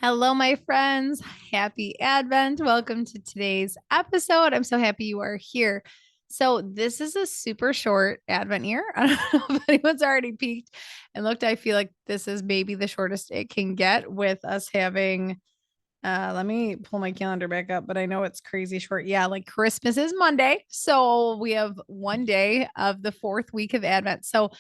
Hello, my friends. Happy Advent. Welcome to today's episode. I'm so happy you are here. So, this is a super short Advent year. I don't know if anyone's already peeked and looked. I feel like this is maybe the shortest it can get with us having. Let me pull my calendar back up, but I know it's crazy short. Yeah, like Christmas is Monday. So, we have one day of the fourth week of Advent. So,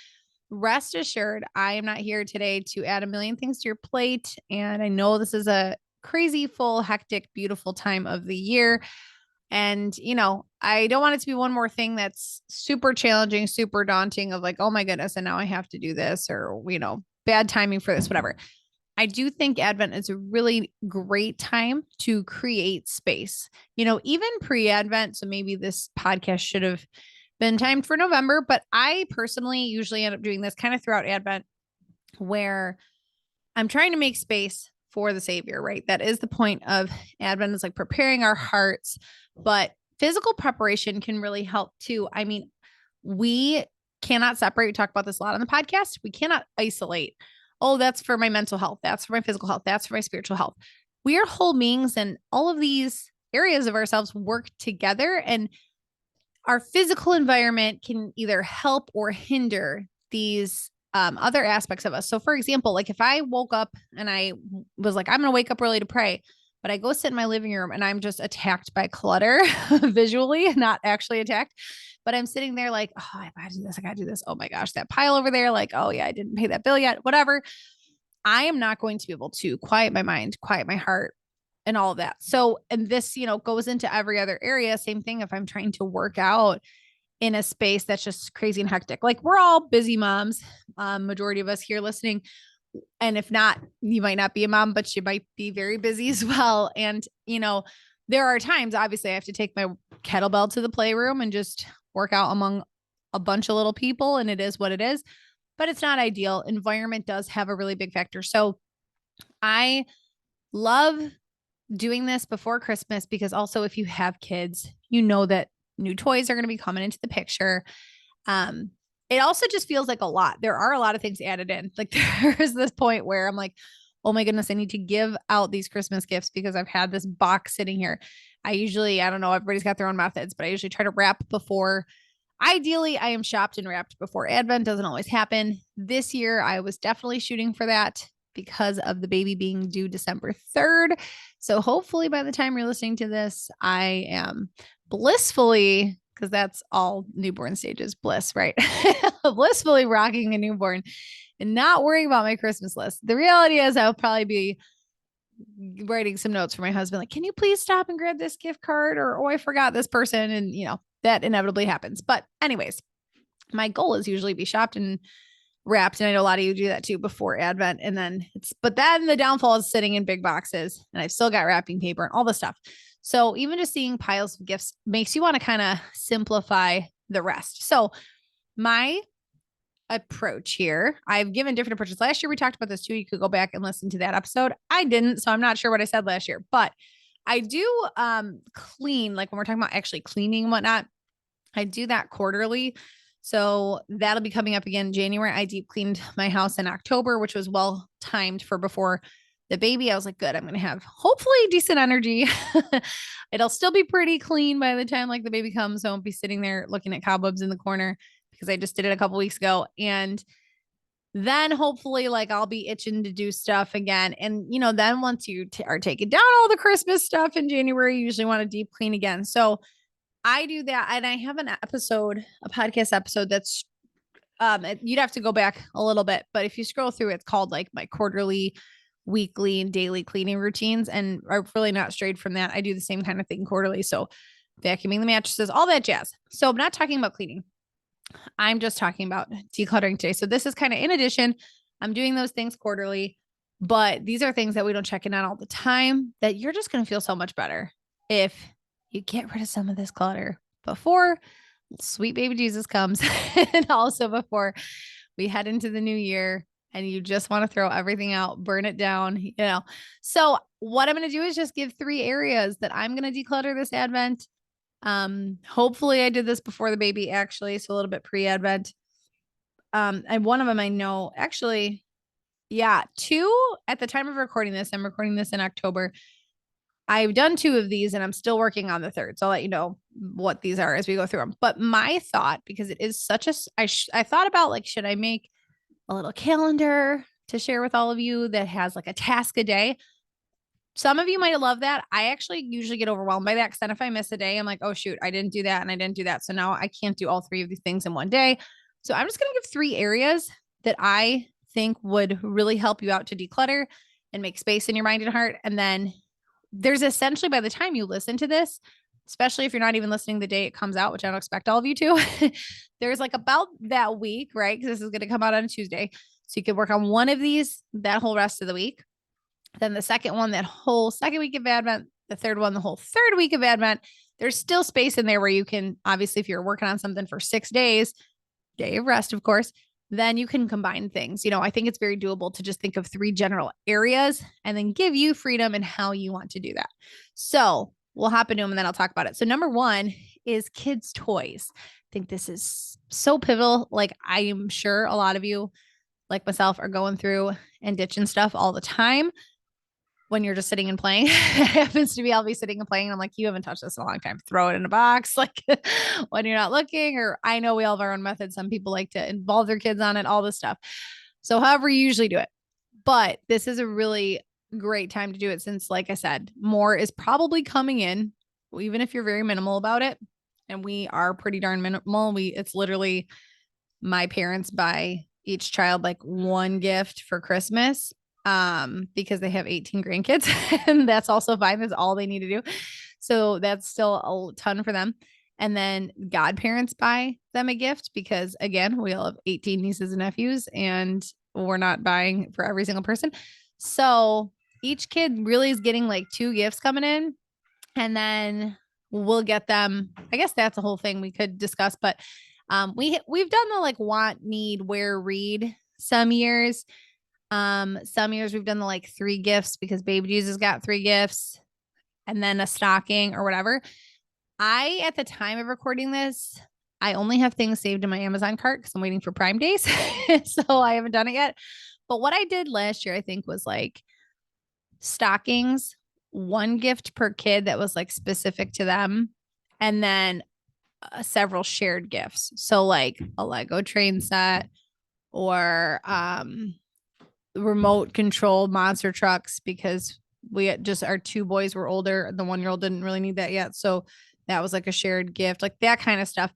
rest assured, I am not here today to add a million things to your plate. And I know this is a crazy, full, hectic, beautiful time of the year. And, I don't want it to be one more thing that's super challenging, super daunting of like, oh my goodness, and now I have to do this or, bad timing for this, whatever. I do think Advent is a really great time to create space, even pre Advent. So maybe this podcast should have been timed for November, but I personally usually end up doing this kind of throughout Advent where I'm trying to make space for the Savior, right? That is the point of Advent, is like preparing our hearts, but physical preparation can really help too. I mean, we cannot separate. We talk about this a lot on the podcast. We cannot isolate. Oh, that's for my mental health. That's for my physical health. That's for my spiritual health. We are whole beings, and all of these areas of ourselves work together. And our physical environment can either help or hinder these other aspects of us. So, for example, like if I woke up and I was like, I'm going to wake up early to pray, but I go sit in my living room and I'm just attacked by clutter visually, not actually attacked. But I'm sitting there like, oh, I gotta do this. I gotta do this. Oh my gosh, that pile over there. Like, oh yeah, I didn't pay that bill yet. Whatever. I am not going to be able to quiet my mind, quiet my heart, and all of that. So, and this, goes into every other area. Same thing if I'm trying to work out in a space that's just crazy and hectic. Like we're all busy moms, majority of us here listening. And if not, you might not be a mom, but you might be very busy as well. And, there are times, obviously, I have to take my kettlebell to the playroom and just work out among a bunch of little people. And it is what it is, but it's not ideal. Environment does have a really big factor. So I love doing this before Christmas because also if you have kids, you know that new toys are going to be coming into the picture. Um, it also just feels like a lot. There are a lot of things added in. Like there's this point where I'm like, oh my goodness, I need to give out these Christmas gifts because I've had this box sitting here. I don't know, everybody's got their own methods, but I usually try to wrap before. Ideally, I am shopped and wrapped before Advent. Doesn't always happen. This year, I was definitely shooting for that because of the baby being due December 3rd. So hopefully by the time you're listening to this, I am blissfully, because that's all newborn stages, bliss, right? Blissfully rocking a newborn and not worrying about my Christmas list. The reality is I'll probably be writing some notes for my husband, like, can you please stop and grab this gift card? Or, oh, I forgot this person. And, that inevitably happens. But anyways, my goal is usually be shopped and wrapped. And I know a lot of you do that too before Advent. But then the downfall is sitting in big boxes and I've still got wrapping paper and all this stuff. So even just seeing piles of gifts makes you want to kind of simplify the rest. So my approach here, I've given different approaches. Last year, we talked about this too. You could go back and listen to that episode. I didn't, so I'm not sure what I said last year, but I do clean, like when we're talking about actually cleaning and whatnot, I do that quarterly. So that'll be coming up again in January. I deep cleaned my house in October, which was well timed for before the baby. I was like, good, I'm going to have hopefully decent energy. It'll still be pretty clean by the time like the baby comes. So I won't be sitting there looking at cobwebs in the corner because I just did it a couple weeks ago. And then hopefully like I'll be itching to do stuff again. And, then once you are taking down all the Christmas stuff in January, you usually want to deep clean again. So I do that. And I have a podcast episode that's, you'd have to go back a little bit, but if you scroll through, it's called like my quarterly, weekly, and daily cleaning routines. And I've really not strayed from that. I do the same kind of thing quarterly. So vacuuming the mattresses, all that jazz. So I'm not talking about cleaning. I'm just talking about decluttering today. So this is kind of in addition, I'm doing those things quarterly, but these are things that we don't check in on all the time that you're just going to feel so much better if you get rid of some of this clutter before sweet baby Jesus comes and also before we head into the new year and you just want to throw everything out, burn it down. So what I'm going to do is just give 3 areas that I'm going to declutter this Advent. Hopefully I did this before the baby actually, so a little bit pre-Advent. And one of them I know actually Yeah, two at the time of recording this. I'm recording this in October. I've done two of these and I'm still working on the third. So I'll let you know what these are as we go through them. But my thought, because it is such a, I thought about like, should I make a little calendar to share with all of you that has like a task a day? Some of you might love that. I actually usually get overwhelmed by that because then if I miss a day, I'm like, oh shoot, I didn't do that and I didn't do that. So now I can't do all three of these things in one day. So I'm just going to give three areas that I think would really help you out to declutter and make space in your mind and heart. And then there's essentially, by the time you listen to this, especially if you're not even listening the day it comes out, which I don't expect all of you to, there's like about that week, right? Because this is going to come out on Tuesday. So you could work on one of these that whole rest of the week. Then the second one, that whole second week of Advent, the third one, the whole third week of Advent. There's still space in there where you can, obviously, if you're working on something for 6 days, day of rest, of course, then you can combine things. I think it's very doable to just think of three general areas and then give you freedom in how you want to do that. So we'll hop into them and then I'll talk about it. So number one is kids' toys. I think this is so pivotal. Like I am sure a lot of you, like myself, are going through and ditching stuff all the time when you're just sitting and playing. It happens to be, I'll be sitting and playing. And I'm like, you haven't touched this in a long time. Throw it in a box, like when you're not looking. Or I know we all have our own methods. Some people like to involve their kids on it, all this stuff. So however you usually do it. But this is a really great time to do it since, like I said, more is probably coming in, even if you're very minimal about it. And we are pretty darn minimal. It's literally my parents buy each child like one gift for Christmas because they have 18 grandkids and that's also fine. That's all they need to do. So that's still a ton for them. And then godparents buy them a gift because again, we all have 18 nieces and nephews and we're not buying for every single person. So each kid really is getting like two gifts coming in and then we'll get them. I guess that's a whole thing we could discuss, but we've done the like want, need, wear, read some years. Some years we've done the like 3 gifts because baby Jesus got 3 gifts and then a stocking or whatever. At the time of recording this, I only have things saved in my Amazon cart because I'm waiting for Prime Days. So I haven't done it yet. But what I did last year, I think, was like stockings, 1 gift per kid that was like specific to them. And then several shared gifts. So like a Lego train set or remote control monster trucks because we just our 2 boys were older. The 1-year-old didn't really need that yet. So that was like a shared gift, like that kind of stuff.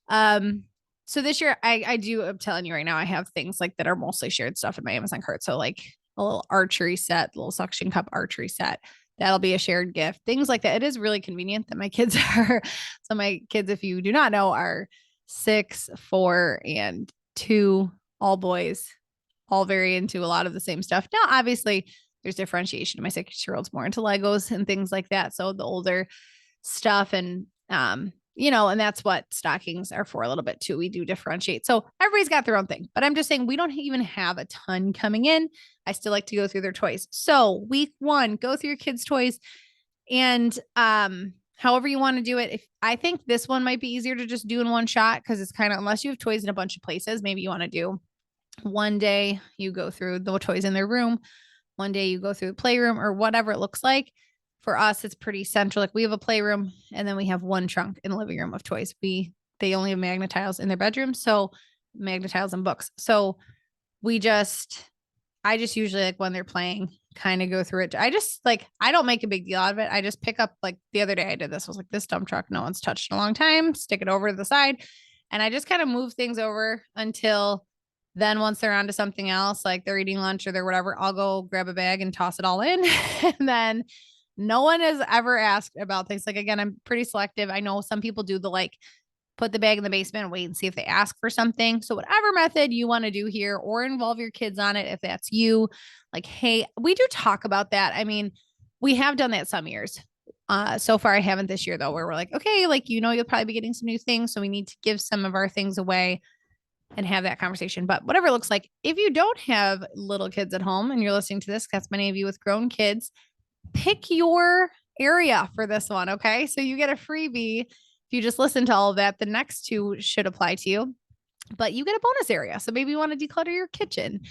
So this year I'm telling you right now, I have things like that are mostly shared stuff in my Amazon cart. So like a little archery set, little suction cup archery set. That'll be a shared gift. Things like that. It is really convenient that my kids are. So my kids, if you do not know, are 6, 4, and 2, all boys, all very into a lot of the same stuff. Now, obviously, there's differentiation. My 6-year-old's more into Legos and things like that. So the older stuff and and that's what stockings are for a little bit too. We do differentiate. So everybody's got their own thing, but I'm just saying we don't even have a ton coming in. I still like to go through their toys. So week 1, go through your kids' toys and however you want to do it. If I think this one might be easier to just do in one shot because it's kind of, unless you have toys in a bunch of places, maybe you want to do one day you go through the toys in their room, one day you go through the playroom or whatever it looks like. For us, it's pretty central. Like we have a playroom and then we have 1 trunk in the living room of toys. They only have magnet tiles in their bedroom. So magnet tiles and books. So I just usually like when they're playing kind of go through it. I don't make a big deal out of it. I just pick up, like the other day I did this. I was like, this dump truck, no one's touched in a long time, stick it over to the side. And I just kind of move things over until then once they're on to something else, like they're eating lunch or they're whatever, I'll go grab a bag and toss it all in. And then no one has ever asked about things. Like, again, I'm pretty selective. I know some people do the like put the bag in the basement and wait and see if they ask for something. So whatever method you want to do here or involve your kids on it, if that's you, like, hey, we do talk about that. I mean, we have done that some years. So far I haven't this year though, where we're like, okay, like, you'll probably be getting some new things. So we need to give some of our things away and have that conversation. But whatever it looks like, if you don't have little kids at home and you're listening to this, that's many of you with grown kids, pick your area for this one. Okay. So you get a freebie. If you just listen to all of that, the next 2 should apply to you, but you get a bonus area. So maybe you want to declutter your kitchen.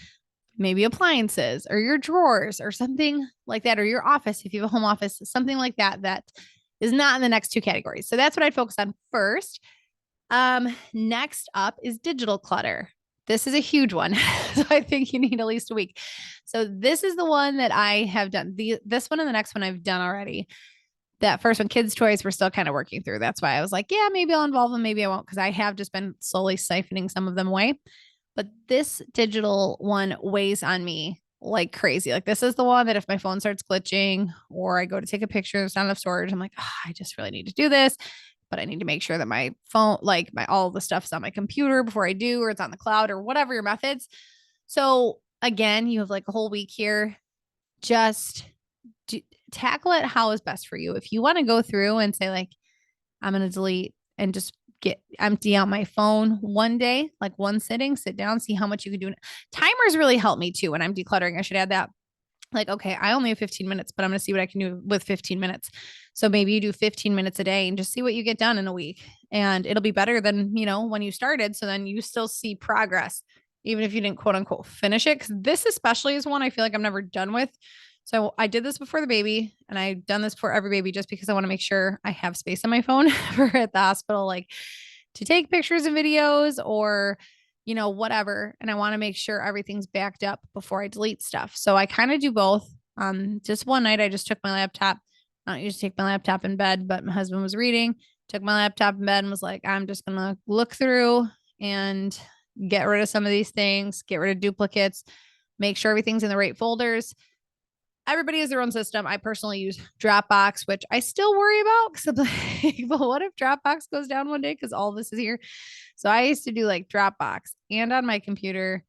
maybe appliances or your drawers or something like that, or your office, if you have a home office, something like that, that is not in the next two categories. So that's what I'd focus on first. Next up is digital clutter. This is a huge one. So I think you need at least a week. So this is the one that I have done. This one and the next one I've done already. That first one, kids' toys, we're still kind of working through. That's why I was like, yeah, maybe I'll involve them, maybe I won't, because I have just been slowly siphoning some of them away. But this digital one weighs on me like crazy. Like this is the one that if my phone starts glitching or I go to take a picture, there's not enough storage, I'm like, oh, I just really need to do this. But I need to make sure that my phone, like my all the stuff's on my computer before I do, or it's on the cloud or whatever your methods. So again, you have like a whole week here. Just do, tackle it how is best for you. If you want to go through and say like, I'm going to delete and just get empty out my phone one day, like one sitting, sit down, see how much you can do. Timers really help me too when I'm decluttering. I should add that. Like, okay, I only have 15 minutes, but I'm going to see what I can do with 15 minutes. So maybe you do 15 minutes a day and just see what you get done in a week. And it'll be better than, when you started. So then you still see progress, even if you didn't quote unquote finish it. Cause this especially is one I feel like I'm never done with. So I did this before the baby and I've done this for every baby just because I want to make sure I have space on my phone for at the hospital, like to take pictures and videos or, whatever. And I want to make sure everything's backed up before I delete stuff. So I kind of do both. Just one night I just took my laptop. I don't usually take my laptop in bed, but my husband was reading, took my laptop in bed and was like, I'm just going to look through and get rid of some of these things, get rid of duplicates, make sure everything's in the right folders. Everybody has their own system. I personally use Dropbox, which I still worry about because I'm like, but what if Dropbox goes down one day? Because all this is here. So I used to do like Dropbox and on my computer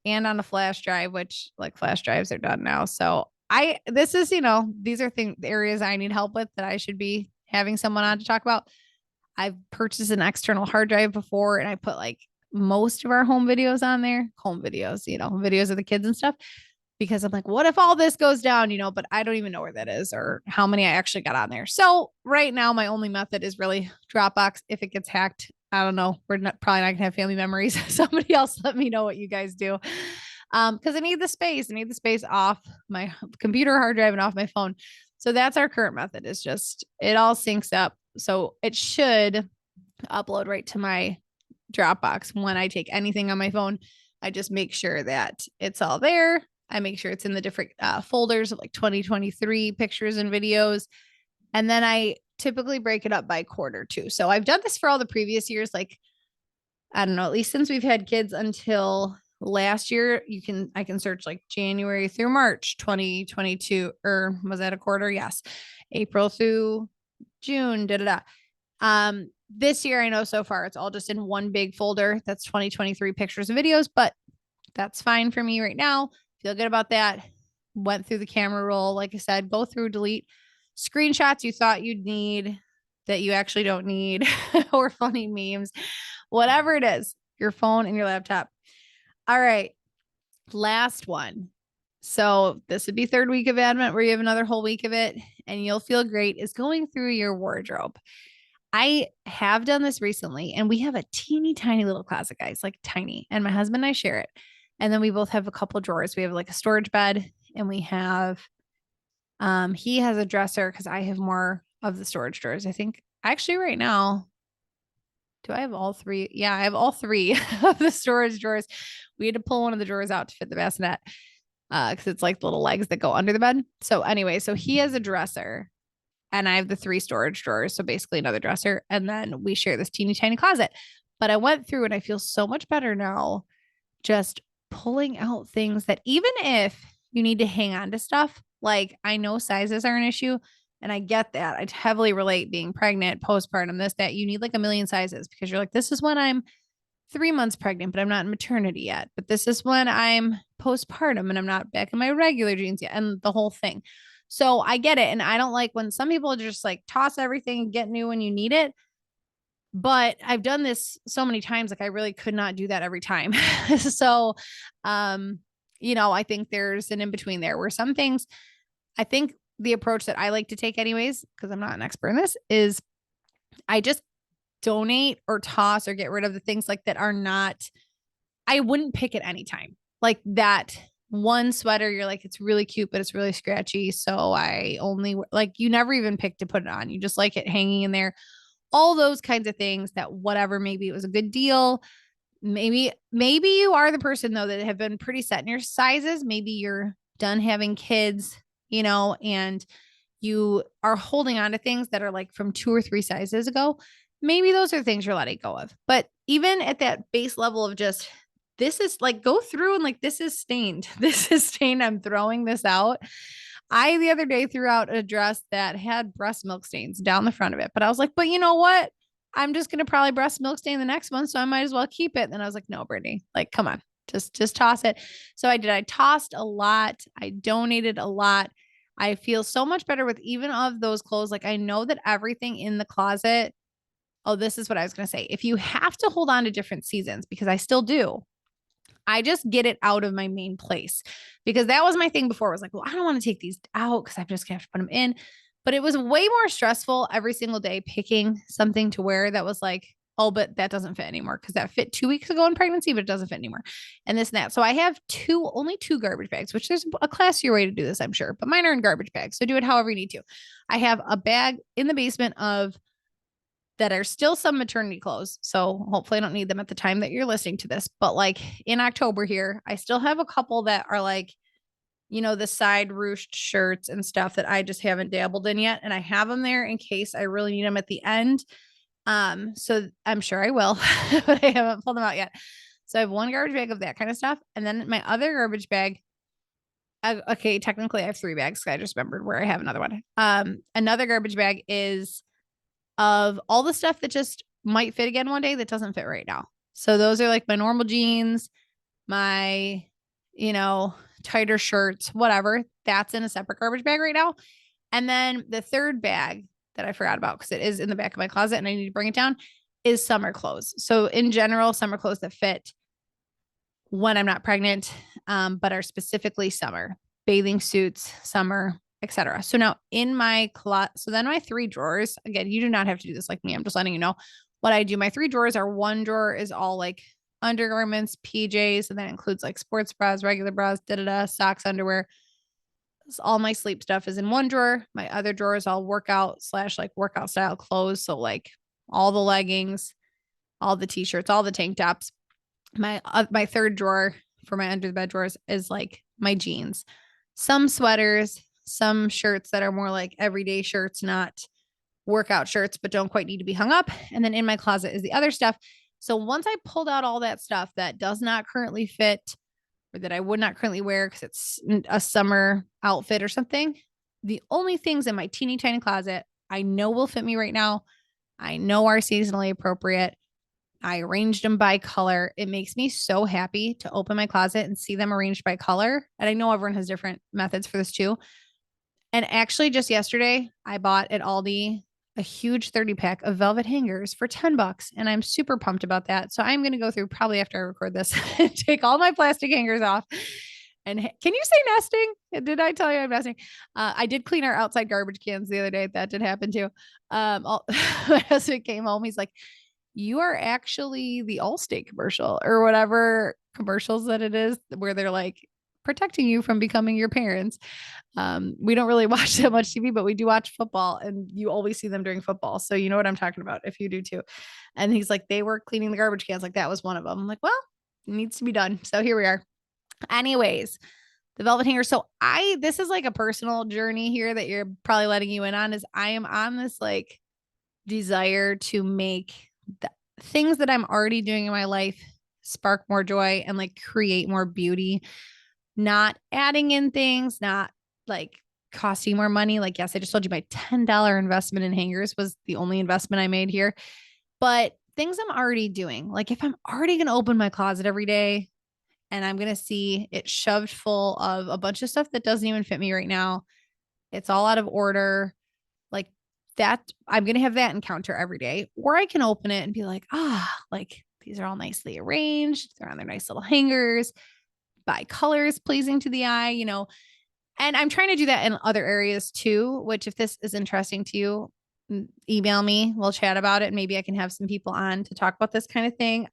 and on a flash drive, which like flash drives are done now. So this is, these are areas I need help with that I should be having someone on to talk about. I've purchased an external hard drive before and I put like most of our home videos on there, videos of the kids and stuff, because I'm like, what if all this goes down, but I don't even know where that is or how many I actually got on there. So right now, my only method is really Dropbox. If it gets hacked, I don't know. Probably not gonna have family memories. Somebody else let me know what you guys do. Because I need the space. I need the space off my computer hard drive and off my phone. So that's our current method, is just it all syncs up. So it should upload right to my Dropbox. When I take anything on my phone, I just make sure that it's all there. I make sure it's in the different folders of like 2023 pictures and videos. And then I typically break it up by quarter too. So I've done this for all the previous years. Like, I don't know, at least since we've had kids until last year, I can search like January through March 2022, or was that a quarter? Yes. April through June, this year, I know so far it's all just in one big folder. That's 2023 pictures and videos, but that's fine for me right now. Feel good about that. Went through the camera roll. Like I said, go through, delete screenshots you thought you'd need that you actually don't need, or funny memes, whatever it is, your phone and your laptop. All right. Last one. So this would be third week of Advent where you have another whole week of it and you'll feel great, is going through your wardrobe. I have done this recently and we have a teeny tiny little closet, guys, like tiny. And my husband and I share it. And then we both have a couple drawers. We have like a storage bed and we have, he has a dresser because I have more of the storage drawers. I think actually right now, do I have all three? Yeah, I have all three of the storage drawers. We had to pull one of the drawers out to fit the bassinet because it's like little legs that go under the bed. So anyway, so he has a dresser and I have the 3 storage drawers. So basically another dresser. And then we share this teeny tiny closet. But I went through and I feel so much better now, just pulling out things that even if you need to hang on to stuff, like I know sizes are an issue and I get that. I heavily relate being pregnant, postpartum, this, that you need like a million sizes because you're like, this is when I'm 3 months pregnant, but I'm not in maternity yet. But this is when I'm postpartum and I'm not back in my regular jeans yet, and the whole thing. So I get it. And I don't like when some people just like toss everything and get new when you need it. But I've done this so many times, like I really could not do that every time. So, I think there's an in between there where some things, I think the approach that I like to take anyways, because I'm not an expert in this, is I just donate or toss or get rid of the things like that are not, I wouldn't pick at any time. Like that one sweater, you're like, it's really cute, but it's really scratchy. So I only like, you never even pick to put it on. You just like it hanging in there. All those kinds of things that whatever, maybe it was a good deal. Maybe you are the person though that have been pretty set in your sizes. Maybe you're done having kids, and you are holding on to things that are like from 2 or 3 sizes ago. Maybe those are things you're letting go of. But even at that base level of just, this is like, go through and like, this is stained. This is stained. I'm throwing this out. I the other day threw out a dress that had breast milk stains down the front of it, but I was like, but you know what? I'm just going to probably breast milk stain the next one. So I might as well keep it. And I was like, no, Brittany, like, come on, just toss it. So I did. I tossed a lot. I donated a lot. I feel so much better with even of those clothes. Like, I know that everything in the closet. Oh, this is what I was going to say. If you have to hold on to different seasons, because I still do, I just get it out of my main place, because that was my thing before. It was like, well, I don't want to take these out because I'm just gonna have to put them in. But it was way more stressful every single day picking something to wear that was like, oh, but that doesn't fit anymore because that fit 2 weeks ago in pregnancy, but it doesn't fit anymore. And this and that. So I have only two garbage bags, which there's a classier way to do this, I'm sure, but mine are in garbage bags. So do it however you need to. I have a bag in the basement of that are still some maternity clothes. So hopefully I don't need them at the time that you're listening to this. But like in October here, I still have a couple that are like, the side ruched shirts and stuff that I just haven't dabbled in yet. And I have them there in case I really need them at the end. So I'm sure I will, but I haven't pulled them out yet. So I have one garbage bag of that kind of stuff. And then my other garbage bag, okay, technically I have 3 bags. I just remembered where I have another one. Another garbage bag is of all the stuff that just might fit again one day that doesn't fit right now. So those are like my normal jeans, my, tighter shirts, whatever. That's in a separate garbage bag right now. And then the third bag that I forgot about, because it is in the back of my closet and I need to bring it down, is summer clothes. So in general, summer clothes that fit when I'm not pregnant, but are specifically summer, bathing suits, summer, etc. So now in my closet, so then my 3 drawers, again, you do not have to do this like me. I'm just letting you know what I do. My 3 drawers are, one drawer is all like undergarments, PJs, and that includes like sports bras, regular bras, socks, underwear. All my sleep stuff is in one drawer. My other drawer is all workout / like workout style clothes. So like all the leggings, all the t-shirts, all the tank tops. My third drawer for my under the bed drawers is like my jeans, some sweaters, some shirts that are more like everyday shirts, not workout shirts, but don't quite need to be hung up. And then in my closet is the other stuff. So once I pulled out all that stuff that does not currently fit, or that I would not currently wear because it's a summer outfit or something, the only things in my teeny tiny closet I know will fit me right now, I know are seasonally appropriate, I arranged them by color. It makes me so happy to open my closet and see them arranged by color. And I know everyone has different methods for this too. And actually, just yesterday, I bought at Aldi a huge 30 pack of velvet hangers for $10. And I'm super pumped about that. So I'm going to go through probably after I record this, take all my plastic hangers off. And can you say nesting? Did I tell you I'm nesting? I did clean our outside garbage cans the other day. That did happen too. My husband came home. He's like, you are actually the Allstate commercial or whatever commercials that it is, where they're like protecting you from becoming your parents. We don't really watch that much TV, but we do watch football, and you always see them during football. So you know what I'm talking about if you do too. And he's like, they were cleaning the garbage cans. Like that was one of them. I'm like, well, it needs to be done. So here we are. Anyways, the velvet hanger. So this is like a personal journey here that you're probably letting you in on, is I am on this like desire to make the things that I'm already doing in my life spark more joy and like create more beauty, not adding in things, not like costing more money. Like, yes, I just told you my $10 investment in hangers was the only investment I made here, but things I'm already doing. Like if I'm already going to open my closet every day and I'm going to see it shoved full of a bunch of stuff that doesn't even fit me right now, it's all out of order. Like that, I'm going to have that encounter every day, or I can open it and be like, like these are all nicely arranged. They're on their nice little hangers by colors pleasing to the eye, and I'm trying to do that in other areas too, which if this is interesting to you, email me, we'll chat about it. Maybe I can have some people on to talk about this kind of thing.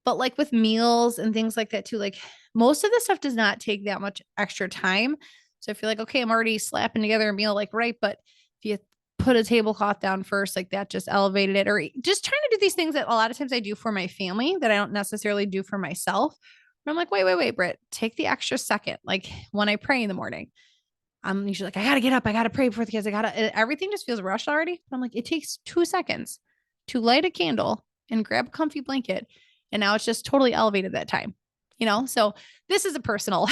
But like with meals and things like that too, like most of the stuff does not take that much extra time. So if you're like, okay, I'm already slapping together a meal, like, right. But if you put a tablecloth down first, like that just elevated it, or just trying to do these things that a lot of times I do for my family that I don't necessarily do for myself. And I'm like, wait, Britt, take the extra second. Like when I pray in the morning, I'm usually like, I gotta get up, I gotta pray before the kids. Everything just feels rushed already. I'm like, it takes 2 seconds to light a candle and grab a comfy blanket. And now it's just totally elevated that time, you know? So this is a personal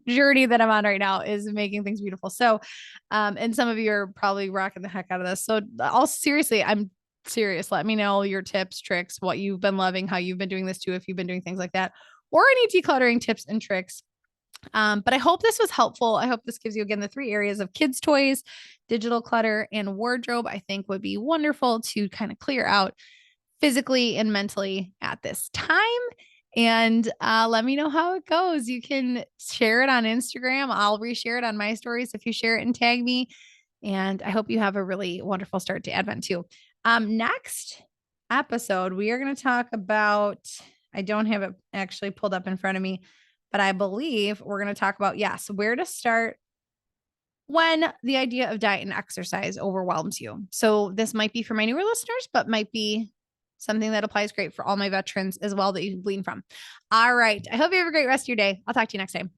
journey that I'm on right now, is making things beautiful. So, and some of you are probably rocking the heck out of this. So I'll seriously, I'm serious. Let me know your tips, tricks, what you've been loving, how you've been doing this too, if you've been doing things like that, or any decluttering tips and tricks. But I hope this was helpful. I hope this gives you, again, the 3 areas of kids' toys, digital clutter, and wardrobe. I think would be wonderful to kind of clear out physically and mentally at this time. And let me know how it goes. You can share it on Instagram. I'll reshare it on my stories if you share it and tag me. And I hope you have a really wonderful start to Advent too. Next episode, we are going to talk about, I don't have it actually pulled up in front of me, but I believe we're going to talk about, yes, where to start when the idea of diet and exercise overwhelms you. So this might be for my newer listeners, but might be something that applies great for all my veterans as well that you can glean from. All right. I hope you have a great rest of your day. I'll talk to you next time.